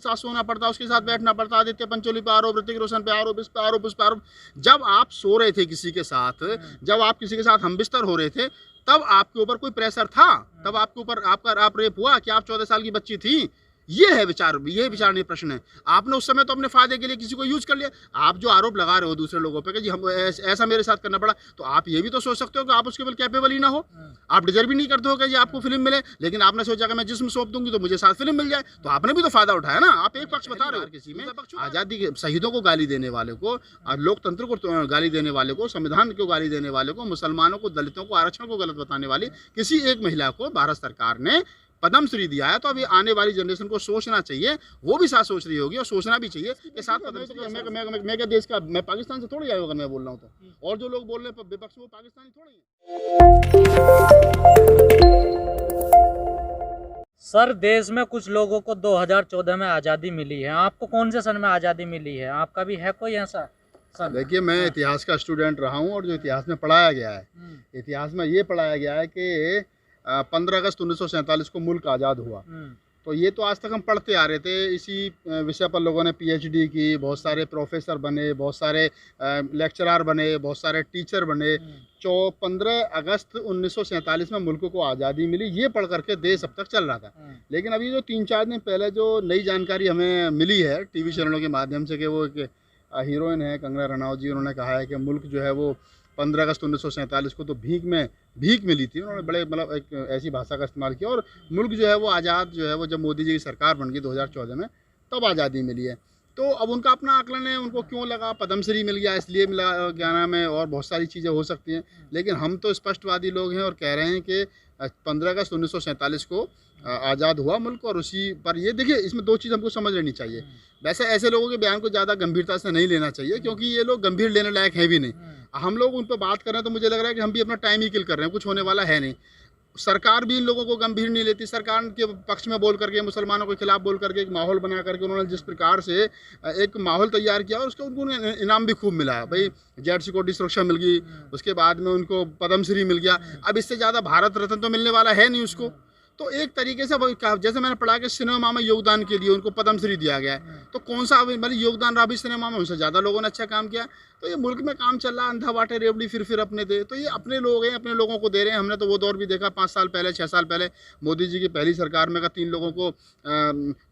साथ सोना पड़ता, उसके साथ बैठना पड़ता, आदित्य पंचोली पे आरोप, ऋतिक रोशन पे आरोप, इस पे आरोप, उस पे आरोप। जब आप सो रहे थे किसी के साथ, जब आप किसी के साथ हमबिस्तर हो रहे थे, तब आपके ऊपर कोई प्रेशर था? तब आपके ऊपर आप रेप हुआ कि आप 14 साल की बच्ची थी? ये है विचार, ये विचारणीय प्रश्न है। आपने उस समय तो अपने फायदे के लिए किसी को यूज कर लिया। आप जो आरोप लगा रहे हो दूसरे लोगों पे कि जी हम ऐसा मेरे साथ करना पड़ा, तो आप ये भी तो सोच सकते हो कि आप उसके बल कैपेबल ही ना हो, आप डिजर्व भी नहीं करते हो कि जी आपको फिल्म मिले, लेकिन आपने सोचा कि मैं जिस्म सौंप दूंगी तो मुझे साथ फिल्म मिल जाए, तो आपने भी तो फायदा उठाया ना। आप एक पक्ष बता रहे हो किसी में, आजादी के शहीदों को गाली देने वाले को, लोकतंत्र को गाली देने वाले को, संविधान को गाली देने वाले को, मुसलमानों को, दलितों को, आरक्षण को गलत बताने वाली किसी एक महिला को भारत सरकार ने पद्म श्री दिया है। तो अभी आने वाली जनरेशन को सोचना चाहिए, वो भी साथ सोच रही होगी और सोचना भी चाहिए कि साथ पद्म श्री। मैं क्या देश का, मैं पाकिस्तान से थोड़ी आया अगर मैं बोल रहा हूँ तो, और जो लोग बोल रहे हैं विपक्ष वो पाकिस्तानी थोड़ी है। सर, देश में कुछ लोगों को 2014 में आज़ादी मिली है, आपको कौन से सन में आज़ादी मिली है? आपका भी है कोई ऐसा सन? देखिए, मैं इतिहास का स्टूडेंट रहा हूँ और जो इतिहास में पढ़ाया गया है, इतिहास में ये पढ़ाया गया है कि 15 अगस्त 1947 को मुल्क आज़ाद हुआ। तो ये तो आज तक हम पढ़ते आ रहे थे, इसी विषय पर लोगों ने पीएचडी की, बहुत सारे प्रोफेसर बने, बहुत सारे लेक्चरर बने, बहुत सारे टीचर बने। 15 अगस्त 1947 में मुल्क को आज़ादी मिली, ये पढ़ करके देश अब तक चल रहा था। लेकिन अभी जो 3-4 दिन पहले जो नई जानकारी हमें मिली है टीवी चैनलों के माध्यम से कि वो एक हीरोइन है कंगना रनौत जी, उन्होंने कहा है कि मुल्क जो है वो 15 अगस्त 1947 को तो भीख मिली थी। उन्होंने बड़े मतलब एक ऐसी भाषा का इस्तेमाल किया, और मुल्क जो है वो आज़ाद जो है वो जब मोदी जी की सरकार बन गई 2014 में, तब आज़ादी मिली है। तो अब उनका अपना आकलन है, उनको क्यों लगा पद्मश्री मिल गया, इसलिए मिला, क्या नाम है, और बहुत सारी चीज़ें हो सकती हैं। लेकिन हम तो स्पष्टवादी लोग हैं और कह रहे हैं कि 15 अगस्त 1947 को आज़ाद हुआ मुल्क, और उसी पर ये देखिए, इसमें 2 चीज़ हमको समझ लेनी चाहिए। वैसे ऐसे लोगों के बयान को ज़्यादा गंभीरता से नहीं लेना चाहिए, क्योंकि ये लोग गंभीर लेने लायक हैं भी नहीं। हम लोग उन पर बात कर रहे हैं तो मुझे लग रहा है कि हम भी अपना टाइम ही किल कर रहे हैं, कुछ होने वाला है नहीं। सरकार भी इन लोगों को गंभीर नहीं लेती। सरकार के पक्ष में बोल करके, मुसलमानों के खिलाफ बोल करके एक माहौल बना करके उन्होंने जिस प्रकार से एक माहौल तैयार किया, और उसका उनको इनाम भी खूब मिला है। भाई जेड सिक्योरिटी सुरक्षा मिल गई, उसके बाद में उनको पद्मश्री मिल गया। अब इससे ज़्यादा भारत रत्न तो मिलने वाला है नहीं उसको। तो एक तरीके से जैसे मैंने पढ़ा कि सिनेमा में योगदान के लिए उनको पद्मश्री दिया गया है, तो कौन सा मतलब योगदान रहा भी सिनेमा में, उनसे ज़्यादा लोगों ने अच्छा काम किया। तो ये मुल्क में काम चल रहा, अंधा बाटे रेवड़ी फिर अपने दे, तो ये अपने लोग हैं, अपने लोगों को दे रहे हैं। हमने तो वो दौर भी देखा 5 साल पहले, 6 साल पहले मोदी जी की पहली सरकार में 3 लोगों को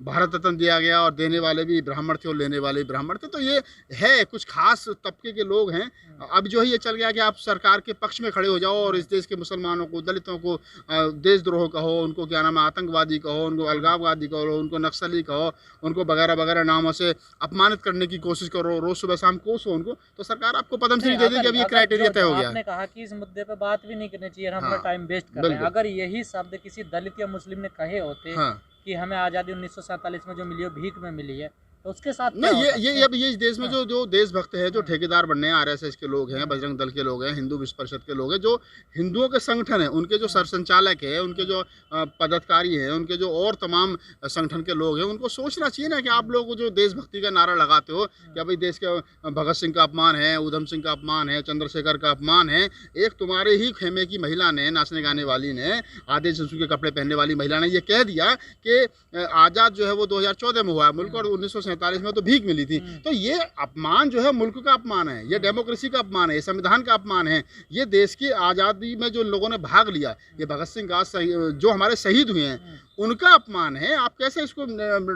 भारत रत्न दिया गया, और देने वाले भी ब्राह्मण थे और लेने वाले भी ब्राह्मण थे। तो ये है, कुछ खास तबके के लोग हैं। अब जो है ये चल गया कि आप सरकार के पक्ष में खड़े हो जाओ और इस देश के मुसलमानों को, दलितों को देशद्रोह कहो, उनको क्या नाम है आतंकवादी कहो, उनको अलगाववादी कहो, उनको नक्सली कहो, उनको वगैरह वगैरह नामों से अपमानित करने की कोशिश करो, रोज सुबह शाम कोसो उनको, तो सरकार आपको पद्मश्री दे देगी। अभी ये क्राइटेरिया तय हो गया। आपने कहा कि इस मुद्दे पे बात भी नहीं करनी चाहिए, हम अपना टाइम वेस्ट कर रहे हैं। अगर यही शब्द किसी दलित या मुस्लिम ने कहे होते कि हमें आज़ादी 1947 में जो मिली है भीख में मिली है, तो उसके साथ नहीं, ये इस देश में जो देशभक्त है, जो ठेकेदार बनने हैं, आरएसएस के लोग हैं, बजरंग दल के लोग हैं, हिंदू विश्व परिषद के लोग हैं, जो हिंदुओं के संगठन हैं, उनके जो सरसंचालक है, उनके जो पदाधिकारी हैं, उनके जो और तमाम संगठन के लोग हैं, उनको सोचना चाहिए ना कि आप लोग जो देशभक्ति का नारा लगाते हो कि भाई देश के भगत सिंह का अपमान है, उधम सिंह का अपमान है, चंद्रशेखर का अपमान है, एक तुम्हारे ही खेमे की महिला ने, नाचने गाने वाली ने, आधे जिस्म के कपड़े पहनने वाली महिला ने ये कह दिया कि आज़ाद जो है वो 2014 में हुआ है मुल्क, और 1947 में तो भीख मिली थी। तो ये अपमान जो है मुल्क का अपमान है, ये डेमोक्रेसी का अपमान है, ये संविधान का अपमान है, ये देश की आज़ादी में जो लोगों ने भाग लिया, ये भगत सिंह का जो हमारे शहीद हुए हैं उनका अपमान है। आप कैसे इसको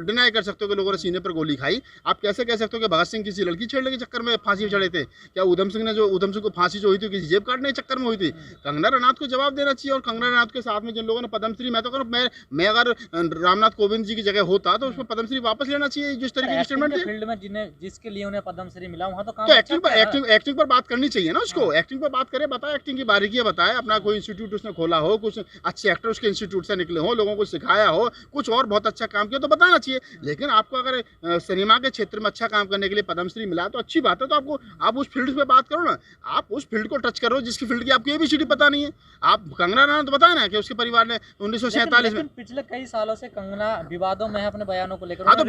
डिनाई कर सकते हो कि लोगों ने सीने पर गोली खाई? आप कैसे कह सकते हो कि भगत सिंह किसी लड़की छेड़ने के चक्कर में फांसी चढ़े थे? क्या उधम सिंह को फांसी जो हुई थी किसी जेब काटने के चक्कर में हुई थी? कंगना रनौत को जवाब देना चाहिए। और कंगना रनौत के साथ में जिन लोगों ने पद्मश्री, मैं तो कह रहा हूं, मैं अगर रामनाथ कोविंद जी की जगह होता तो उसमें पद्मश्री वापस लेना चाहिए। जिस तरीके की स्टेटमेंट फील्ड में जिसके लिए उन्हें पद्मश्री मिला वहां तो एक्टिंग पर बात करनी चाहिए ना उसको। एक्टिंग पर बात करे, बताए एक्टिंग की बारीकियां बताए, अपना कोई इंस्टीट्यूट उसने खोला हो, कुछ अच्छे एक्टर उसके इंस्टीट्यूट से निकले हो, लोगों को सिखाया हो, कुछ और बहुत अच्छा काम किया तो बताना चाहिए। लेकिन आपको अगर सिनेमा के क्षेत्र में अच्छा काम करने के लिए पद्मश्री मिला तो अच्छी बात है, तो आपको आप उस फील्ड पे बात करो ना, आप उस फील्ड को टच करो जिसकी फील्ड की आपको ABCD पता नहीं है। आप कंगना रनौत तो बताया ना कि उसके परिवार ने 1947 में, पिछले कई सालों से कंगना विवादों में है अपने बयानों को लेकर। हाँ तो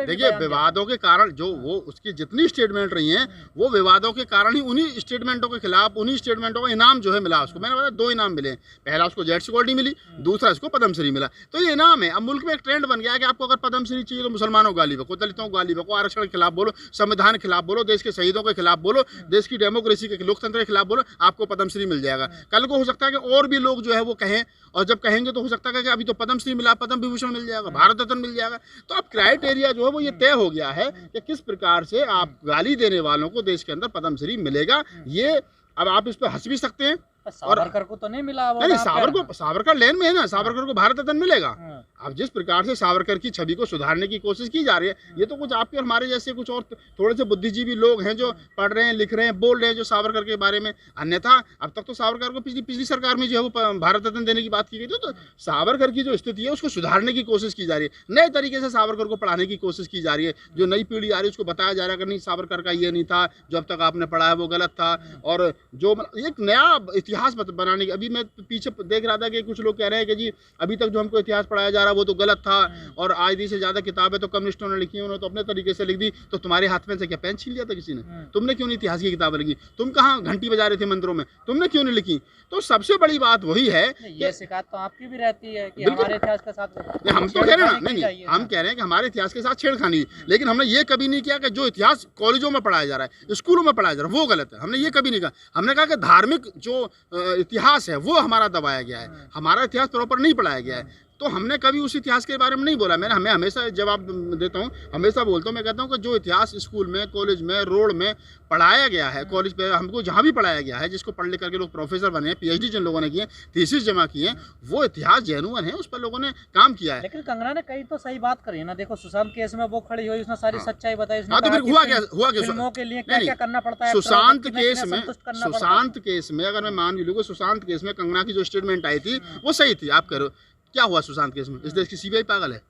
देखिए, विवादों के कारण जो वो उसकी जितनी स्टेटमेंट रही हैं वो विवादों के कारण ही, उन्हीं स्टेटमेंटों के खिलाफ, उन्हीं स्टेटमेंटों का इनाम जो है मिला उसको। मैंने बताया 2 इनाम मिले, पहला उसको जेड सिक्योरिटी मिली, दूसरा इसको पद्मश्री मिला। तो ये इनाम है। अब मुल्क में एक ट्रेंड बन गया है कि आपको अगर पद्मश्री चाहिए तो मुसलमानों को गाली बको, दलितों को गाली बको, आरक्षण के खिलाफ बोलो, संविधान के खिलाफ बोलो, देश के शहीदों के खिलाफ बोलो, देश की डेमोक्रेसी के लोकतंत्र के खिलाफ बोलो, आपको पद्मश्री मिल जाएगा। कल को हो सकता है कि और भी लोग जो है वो कहें, और जब कहेंगे तो हो सकता है कि अभी तो पद्मश्री मिला, पद्म विभूषण मिल जाएगा, भारत रत्न मिल जाएगा। तो अब क्राइटेरिया जो है वो ये तय हो गया है कि किस प्रकार से आप गाली देने वालों को देश के अंदर पद्मश्री मिलेगा। ये अब आप इस पर हंस भी सकते हैं, सावरकर को तो नहीं मिला। नहीं, सावरकर लेन में है ना, सावरकर को भारत रत्न मिलेगा। अब जिस प्रकार से सावरकर की छवि को सुधारने की कोशिश की जा रही है, ये तो कुछ आपके और हमारे जैसे कुछ और थोड़े से बुद्धिजीवी लोग हैं जो पढ़ रहे हैं, लिख रहे हैं, बोल रहे हैं जो सावरकर के बारे में। अन्यथा अब तक तो सावरकर को पिछली सरकार में जो है वो भारत रत्न देने की बात की गई थी। तो सावरकर की जो स्थिति है उसको सुधारने की कोशिश की जा रही है, नए तरीके से सावरकर को पढ़ाने की कोशिश की जा रही है। जो नई पीढ़ी आ रही है उसको बताया जा रहा है कि नहीं, सावरकर का ये नहीं था, जो अब तक आपने पढ़ा है वो गलत था। और जो एक नया इतिहास बनाने की, अभी मैं पीछे देख रहा था कि कुछ लोग कह रहे हैं कि जी अभी तक जो हमको इतिहास पढ़ाया जा रहा है वो तो गलत था, और आधी से ज्यादा किताबें तो कम्युनिस्टों ने लिखी, उन्होंने तो अपने तरीके से लिख दी। तो तुम्हारे हाथ में से क्या पेन छीन लिया था किसी ने? तुमने क्यों नहीं इतिहास की किताबें लिखी? तुम कहाँ घंटी बजा रहे थे मंदिरों में, तुमने क्यों नहीं लिखी? तो सबसे बड़ी बात वही है, ये शिकायत तो आपकी भी रहती है कि हमारे इतिहास के साथ हम तो कह रहे हैं ना, नहीं हम कह रहे हैं कि हमारे इतिहास के साथ छेड़खानी, लेकिन हमने ये कभी नहीं किया कि जो इतिहास कॉलेजों में पढ़ाया जा रहा है, स्कूलों में पढ़ाया जा रहा है वो गलत है। हमने ये कभी नहीं कहा। हमने कहा कि धार्मिक जो इतिहास है वो हमारा दबाया गया है, हमारा इतिहास प्रॉपर नहीं पढ़ाया गया है। तो हमने कभी उस इतिहास के बारे में नहीं बोला। मैं हमेशा जवाब देता हूँ, हमेशा बोलता हूँ, मैं कहता हूँ कि जो इतिहास स्कूल में, कॉलेज में, रोड में पढ़ाया गया है, कॉलेज पे हमको जहाँ भी पढ़ाया गया है, जिसको पढ़ लिख करके लोग प्रोफेसर बने हैं, पीएचडी जिन लोगों ने किए, थीसिस जमा किए, वो इतिहास जेन्युइन है, उस पर लोगों ने काम किया है। लेकिन कंगना ने कई तो सही बात करी है ना। देखो सुशांत केस में वो खड़ी हुई, उसने सारी सच्चाई बताई। तो फिर हुआ क्या फिल्मों के लिए क्या करना पड़ता है। सुशांत केस में अगर मैं मान भी लूँ, सुशांत केस में कंगना की जो स्टेटमेंट आई थी वो सही थी। आप कह रहे हो क्या हुआ सुशांत केस में? इस देश की सीबीआई पागल है,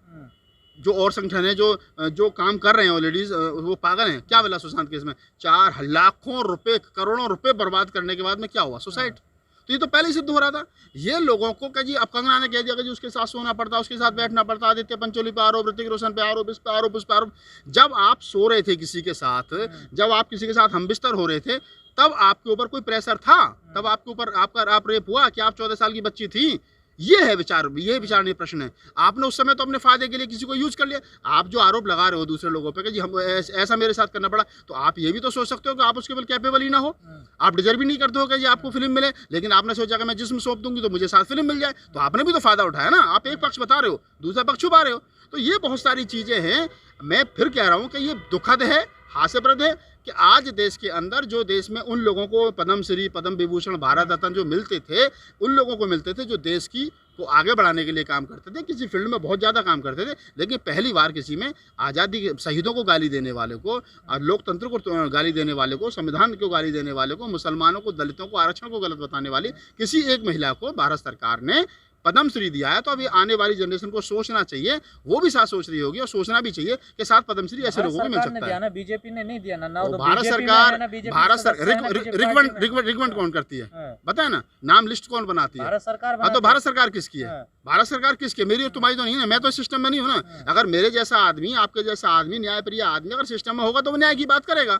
जो और संगठन है जो काम कर रहे हैं ऑलरेडी वो पागल हैं। क्या मिला सुशांत केस में? 4 लाखों रुपए, करोड़ों रुपए बर्बाद करने के बाद में क्या हुआ? सुसाइड। तो ये तो पहले ही सिद्ध हो रहा था। ये लोगों को क्या जी, अब कंगना ने कह दिया कि जी उसके साथ सोना पड़ता, उसके साथ बैठना पड़ता, आदित्य पंचोली पे आरोप, ऋतिक रोशन पे आरोप, इस पे आरोप, उस पे आरोप। जब आप सो रहे थे किसी के साथ, जब आप किसी के साथ हम बिस्तर हो रहे थे, तब आपके ऊपर कोई प्रेशर था? तब आपके ऊपर आप रेप हुआ कि आप 14 साल की बच्ची थी? ये है विचार, ये विचारणीय प्रश्न है। आपने उस समय तो अपने फायदे के लिए किसी को यूज कर लिया। आप जो आरोप लगा रहे हो दूसरे लोगों पे कि जी हम ऐसा मेरे साथ करना पड़ा, तो आप ये भी तो सोच सकते हो कि आप उसके बल कैपेबल ही ना हो, आप डिजर्व भी नहीं करते हो कि जी आपको फिल्म मिले। लेकिन आपने सोचा कि मैं जिस्म सौंप दूंगी तो मुझे साथ फिल्म मिल जाए, तो आपने भी तो फायदा उठाया ना। आप एक पक्ष बता रहे हो, दूसरा पक्ष छुपा रहे हो। तो ये बहुत सारी चीजें हैं। मैं फिर कह रहा हूँ कि ये दुखद है, हास्यप्रद है कि आज देश के अंदर, जो देश में उन लोगों को पद्मश्री, पद्म विभूषण, भारत रत्न जो मिलते थे, उन लोगों को मिलते थे जो देश की को आगे बढ़ाने के लिए काम करते थे, किसी फील्ड में बहुत ज़्यादा काम करते थे। लेकिन पहली बार किसी में आज़ादी के शहीदों को गाली देने वाले को, लोकतंत्र को गाली देने वाले को, संविधान को गाली देने वाले को, मुसलमानों को, दलितों को, आरक्षण को गलत बताने वाली किसी एक महिला को भारत सरकार ने पद्मश्री दिया है। तो अभी आने वाली जनरेशन को सोचना चाहिए, वो भी साथ सोच रही होगी, और सोचना भी चाहिए कि साथ पद्मश्री ऐसे लोगों को मिल सकता है। बीजेपी ने नहीं दिया ना, तो भारत सरकार रिकमेंड कौन करती है बताए ना, नाम लिस्ट कौन बनाती है? भारत सरकार। तो भारत सरकार किसकी है? भारत सरकार किसकी है? मेरी और तुम्हारी तो नहीं है, मैं तो सिस्टम में नहीं हूँ ना। अगर मेरे जैसा आदमी, आपके जैसा आदमी, न्यायप्रिय आदमी अगर सिस्टम में होगा तो वो न्याय की बात करेगा।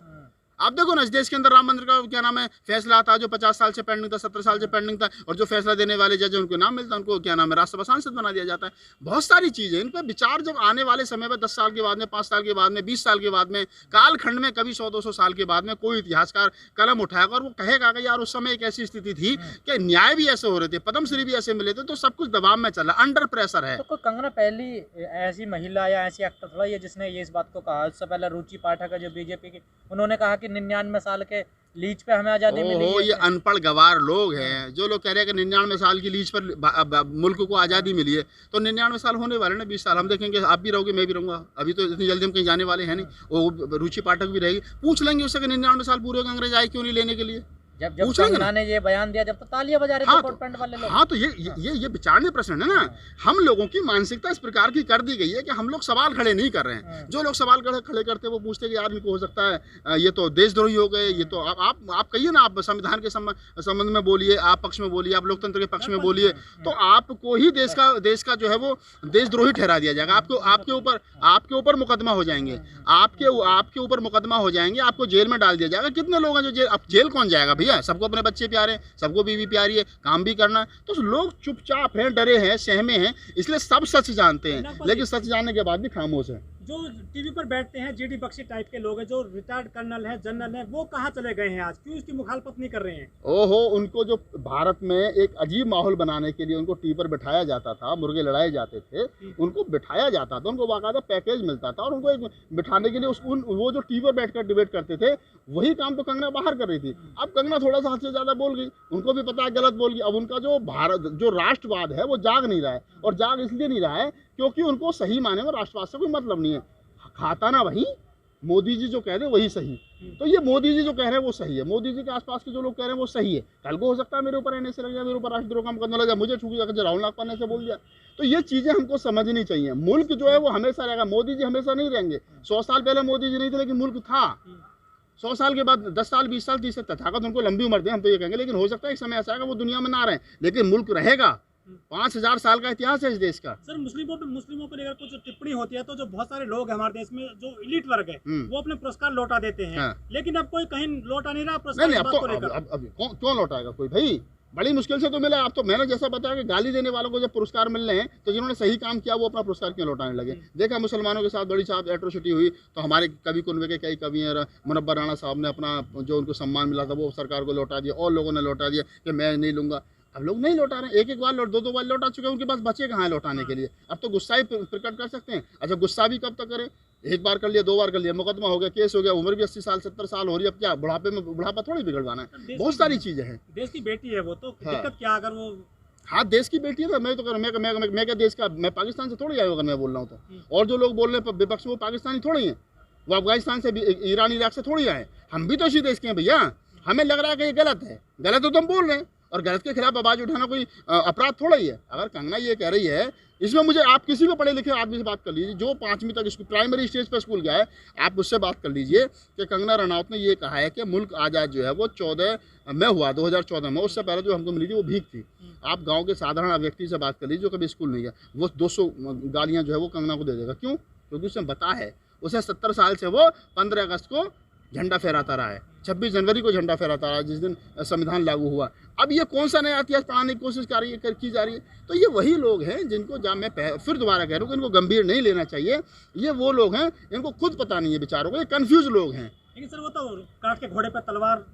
आप देखो ना, इस देश के अंदर राम मंदिर का क्या नाम है फैसला था, जो 50 साल से पेंडिंग था, 17 साल से पेंडिंग था, और जो फैसला देने वाले जज उनको नाम मिलता है, उनको क्या नाम है, राज्यसभा सांसद बना दिया जाता है। बहुत सारी चीजें, इन पर विचार जब आने वाले समय में 10 साल के बाद में, 5 साल के बाद में, 20 साल के बाद में, कालखंड में कभी 100-200 साल के बाद में कोई इतिहासकार कलम उठाएगा और वो कहेगा कि यार उस समय एक ऐसी स्थिति थी कि न्याय भी ऐसे हो रहे थे, पद्मश्री भी ऐसे मिले थे, तो सब कुछ दबाव में चल रहा, अंडर प्रेशर है। तो कंगना पहली ऐसी महिला या ऐसी एक्टर थोड़ा ये जिसने ये इस बात को कहा। उससे पहले रुचि पाठक है जो बीजेपी की, उन्होंने कहा कि 99 साल के लीज पे हमें आजादी मिली है। ये अनपढ़ गवार लोग हैं जो लोग कह रहे हैं कि 99 साल की लीज पर मुल्क को आज़ादी मिली है। तो 99 साल होने वाले ना, 20 साल हम देखेंगे, आप भी रहोगे, मैं भी रहूँगा। अभी तो इतनी जल्दी हम कहीं जाने वाले हैं नहीं। वो रुचि पाठक भी रहेगी, पूछ लेंगे उससे कि 99 साल पूरे हो, अंग्रेज आए क्यों नहीं लेने के लिए। जब कंगना ने ये बयान दिया, जब तो तालियां बजा रहे थे कोट पैंट वाले लोग। हाँ, तो ये विचारणीय प्रश्न है ना। हम लोगों की मानसिकता इस प्रकार की कर दी गई है कि हम लोग सवाल खड़े नहीं कर रहे हैं। जो लोग सवाल खड़े करते हैं वो पूछते हैं कि यार इनको हो सकता है ये तो देशद्रोही हो गए, ये तो आप कहिए ना, आप संविधान के संबंध में बोलिए, आप पक्ष में बोलिए, आप लोकतंत्र के पक्ष में बोलिए, तो आपको ही देश का जो है वो देशद्रोही ठहरा दिया जाएगा। आपके ऊपर मुकदमा हो जाएंगे, आपके ऊपर मुकदमा हो जाएंगे, आपको जेल में डाल दिया जाएगा। कितने लोग हैं जो जेल कौन जाएगा भैया? भैया सबको अपने बच्चे प्यारे हैं, सबको बीवी प्यारी है, काम भी करना है। तो लोग चुपचाप हैं, डरे हैं, सहमे हैं, इसलिए सब सच जानते हैं, लेकिन सच जानने के बाद भी खामोश हैं। जो टीवी पर बैठते हैं जीडी बख्शी टाइप के लोग हैं, जो रिटायर्ड कर्नल है, जनरल है, वो कहाँ चले गए हैं आज? क्यों इसकी मुखालफत नहीं कर रहे हैं? ओहो, उनको जो भारत में एक अजीब माहौल बनाने के लिए उनको टी पर बिठाया जाता था, मुर्गे लड़ाए जाते थे, उनको बिठाया जाता था, उनको बाकायदा पैकेज मिलता था, और उनको एक बिठाने के लिए वो जो टी पर बैठकर डिबेट करते थे, वही काम तो कंगना बाहर कर रही थी। अब कंगना थोड़ा सा हद से ज़्यादा बोल गई, उनको भी पता है गलत बोल गई। अब उनका जो राष्ट्रवाद है वो जाग नहीं रहा है, और जाग इसलिए नहीं रहा है क्योंकि उनको सही माने में राष्ट्रवाद से कोई मतलब नहीं है। खाता ना वही मोदी जी जो कह रहे हैं वही सही, तो ये मोदी जी जो कह रहे हैं वो सही है, मोदी जी के आसपास के जो लोग कह रहे हैं वो सही है। कल को हो सकता है मेरे ऊपर एनएसए लग जाए, मेरे ऊपर राष्ट्रद्रोह का मुकदमा लग जाए, मुझे छुपी जाकर राहुल नागपाल ने ऐसे बोल दिया। तो ये चीज़ें हमको समझनी चाहिए। मुल्क जो है वो हमेशा रहेगा, मोदी जी हमेशा नहीं रहेंगे। 100 साल पहले मोदी जी नहीं थे, लेकिन मुल्क था। 100 साल के बाद 10 साल 20 साल 30 साल तथाकथ उनको लंबी उम्र दें, हम तो ये कहेंगे, लेकिन हो सकता है एक समय ऐसा आएगा वो दुनिया में ना रहे, लेकिन मुल्क रहेगा। 5000 साल का इतिहास है इस देश का। सर, मुस्लिमों पर अगर कुछ टिप्पणी होती है तो जो बहुत सारे लोग हैं हमारे देश में, जो इलीट वर्ग है, वो अपने पुरस्कार लौटा देते हैं। हाँ। लेकिन अब कोई कहीं लौटा नहीं रहा पुरस्कार। नहीं, अब क्यों लौटाएगा कोई भाई? बड़ी मुश्किल से तो मिला। अब तो मैंने जैसा बताया कि गाली देने वालों को जब पुरस्कार मिल रहे हैं, तो जिन्होंने सही काम किया वो अपना पुरस्कार क्यों लौटाने लगे? देखा मुसलमानों के साथ बड़ी साहब एट्रोसिटी हुई, तो हमारे कवि कुनबे के कई कवि हैं, मुनव्वर राणा साहब ने अपना जो उनको सम्मान मिला था वो सरकार को लौटा दिया, और लोगों ने लौटा दिया कि मैं नहीं लूँगा। अब लोग नहीं लौटा रहे, एक बार दो बार लौटा चुके हैं, उनके पास बचे कहाँ है लौटाने के लिए? अब तो गुस्सा ही प्रकट कर सकते हैं। अच्छा, गुस्सा भी कब तक करें? एक बार कर लिया, 2 बार कर लिया, मुकदमा हो गया, केस हो गया, उम्र भी 80 साल 70 साल हो रही है, अब क्या बुढ़ापा थोड़ी बिगड़वाना है? बहुत सारी चीजें हैं। देश की बेटी है वो, तो दिक्कत क्या अगर वो? हाँ, देश की बेटी है तो मैं क्या देश का, मैं पाकिस्तान से थोड़ी आया अगर मैं बोल रहा हूँ तो। और जो लोग बोल रहे हैं विपक्ष, वो पाकिस्तानी थोड़ी हैं, वो अफगानिस्तान से, ईरान इराक से थोड़ी आए। हम भी तो इसी देश के हैं भैया। हमें लग रहा है कि ये गलत है, गलत हो तो हम बोल रहे हैं, और गलत के खिलाफ आवाज़ उठाना कोई अपराध थोड़ा ही है। अगर कंगना ये कह रही है, इसमें मुझे आप किसी भी पढ़े लिखे आदमी से बात कर लीजिए, जो 5वीं तक स्कूल प्राइमरी स्टेज पर स्कूल गया है, आप उससे बात कर लीजिए कि कंगना रनौत ने ये कहा है कि मुल्क आज़ाद जो है वो 14 में हुआ, 2014 में। उससे पहले जो हमको मिली थी वो भीख थी। आप गाँव के साधारण व्यक्ति से बात कर लीजिए जो कभी स्कूल नहीं गया, वो 200 गालियाँ जो है वो कंगना को दे देगा। क्यों? क्योंकि उसने बता है, उसे 70 साल से वो 15 अगस्त को झंडा फहराता रहा है, 26 जनवरी को झंडा फहराता रहा है, जिस दिन संविधान लागू हुआ। अब ये कौन सा नया इतिहास पढ़ाने की कोशिश की जा रही है? तो ये वही लोग हैं जिनको मैं फिर दोबारा कह रहा हूँ कि इनको गंभीर नहीं लेना चाहिए। ये वो लोग हैं, इनको खुद पता नहीं है बेचारों को, ये कन्फ्यूज लोग हैं। लेकिन सर, वो तो काट के घोड़े पर तलवार।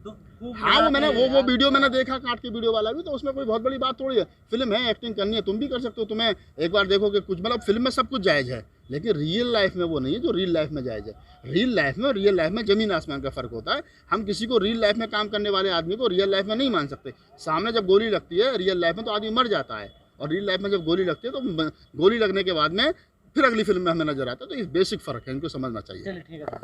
हाँ, वो मैंने वो वीडियो मैंने देखा, काट के वीडियो वाला भी, तो उसमें कोई बहुत बड़ी बात थोड़ी है। फिल्म है, एक्टिंग करनी है, तुम भी कर सकते हो। तुम्हें एक बार देखो कि कुछ, मतलब फिल्म में सब कुछ जायज़ है, लेकिन रियल लाइफ में वो नहीं है जो रियल लाइफ में जायज़ है। रियल लाइफ में ज़मीन आसमान का फ़र्क होता है। हम किसी को रियल लाइफ में काम करने वाले आदमी को रियल लाइफ में नहीं मान सकते। सामने जब गोली लगती है रियल लाइफ में तो आदमी मर जाता है, और रियल लाइफ में जब गोली लगती है तो गोली लगने के बाद में फिर अगली फिल्म में हमें नजर आता है। तो ये बेसिक फ़र्क है, इनको समझना चाहिए। चलिए, ठीक है।